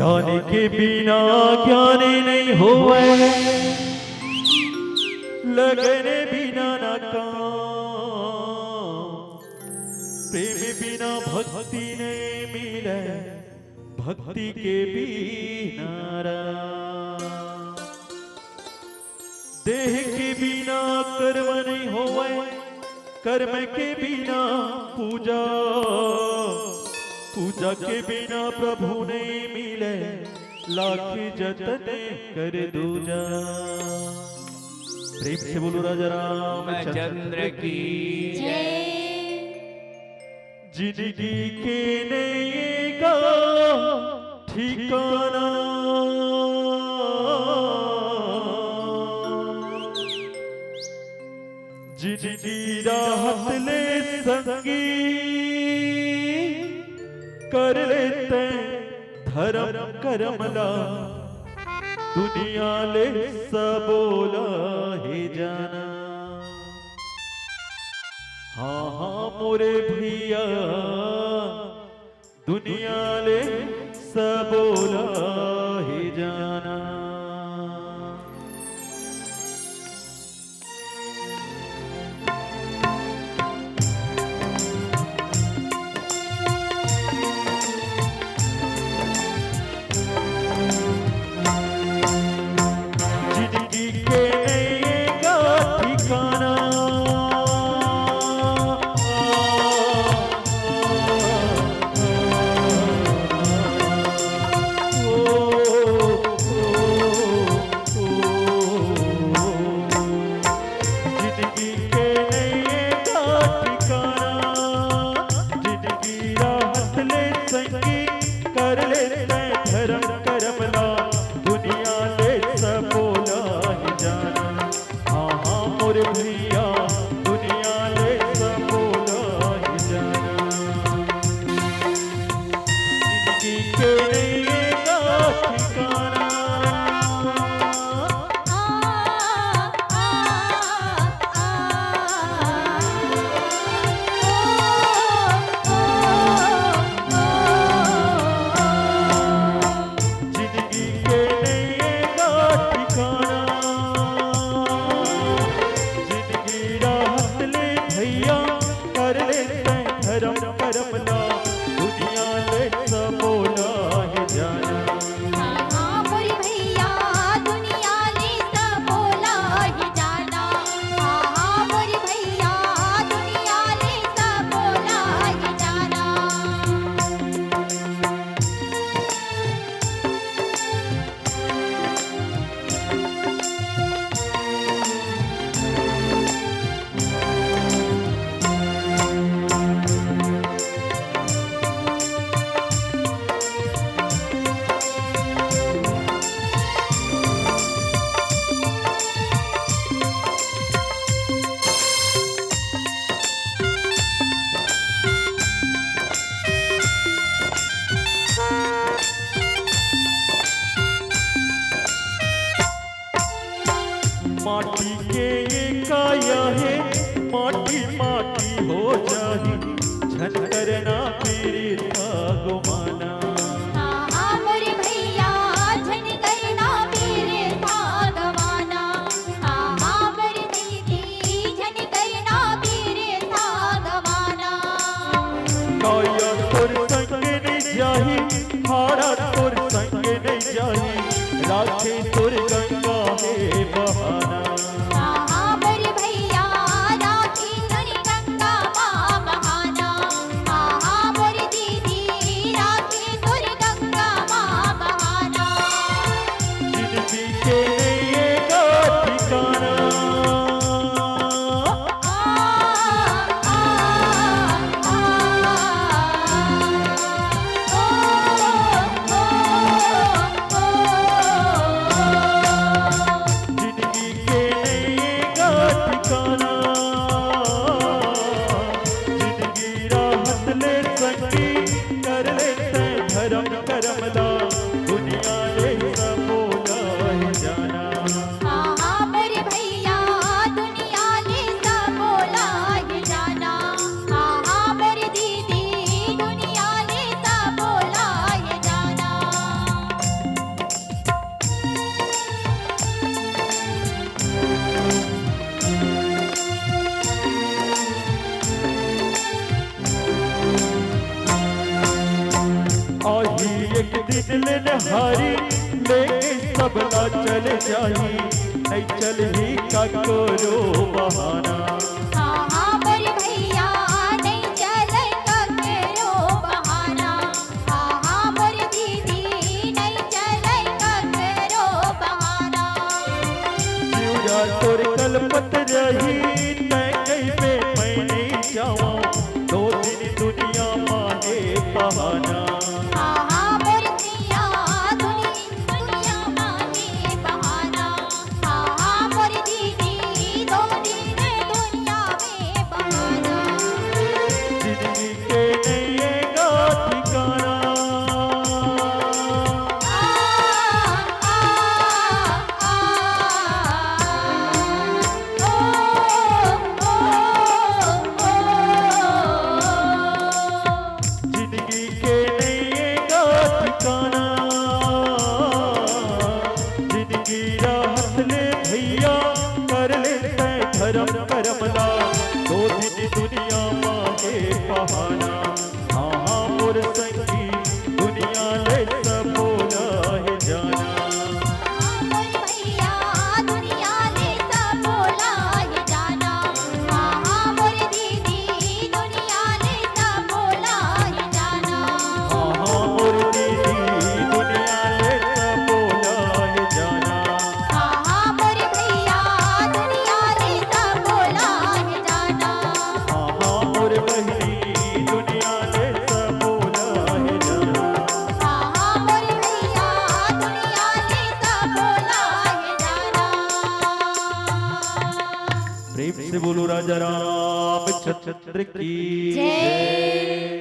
ज्ञान के बिना ज्ञानी नहीं होवे, लगन बिना न काम, प्रेम बिना भक्ति नहीं मिले, भक्ति के बिना राम। देह के बिना कर्म नहीं होवे, कर्म के बिना पूजा, पूजा के बिना प्रभु नहीं मिले, लाख जतन कर दूजा। प्रेम से बोलो राजा रामचंद्र की जय। जिंदगी के नहीं का ठिकाना, जिंदगी राहत ले संगी, कर लेते धर्म करमला, दुनिया ले सबोला ही जाना। हाँ हाँ मोरे भैया, दुनिया ले सबोला ही जाना। माटी के ये काया है, माटी माटी हो जाही, झन करना मेरे गुमाना। हाँ मोरे भैया, झन करना मेरे गवाना। हाँ मोरे दीदी, झन करना मेरे गवाना। काया तोर संग नहीं जाही, हारा तोर संग नहीं जाही, राखे तोर गंगा है बहाना। हाँ मोरे भैया, राखी तोरी गंगा माँ बहाना। हाँ मोरे दीदी, राखी तोरी गंगा माँ बहाना। जिंदगी के लिए का ठिकाना, दिन लेनहारी लेके सब ना चल जाही नहीं चल ही का करो बहाना हाँ हाँ मोर भैया नहीं चले ककरो बहाना हाँ हाँ मोर दीदी नहीं चले ककरो बहाना जिउरा तोर कलपत रही तै कहीं पे मैं नहीं जाऊं दो दिन दुनिया माहे बहाना हाँ हाँ मोर प्रिया दुनिया माने बहाना हाँ हाँ मोर दीदी दो दिन दुनिया में बहाना जिंदगी के नएगा ठिकाना जिंदगी के नएगा ठिकाना जिंदगी राहत ले भैया कर ले तै धर्म करमला दो दिन दुनिया मांगे बहाना हाँ हाँ मोर संगी दुनिया ले सब बोला है जाना मोर भैया दुनिया ने सब बोला है जाना हाँ हाँ मोर दीदी दुनिया ने सब बोला है जाना हाँ हाँ मोर दीदी दुनिया ले सब बोला है जाना हाँ हाँ मोर भैया दुनिया ने सब बोला है जाना हाँ हाँ मोर बहनी दुनिया ले सब बोला है जाना हाँ हाँ मोर भैया दुनिया ने सब बोला है जाना प्रेम से बोलो राजा रामचंद्र की जय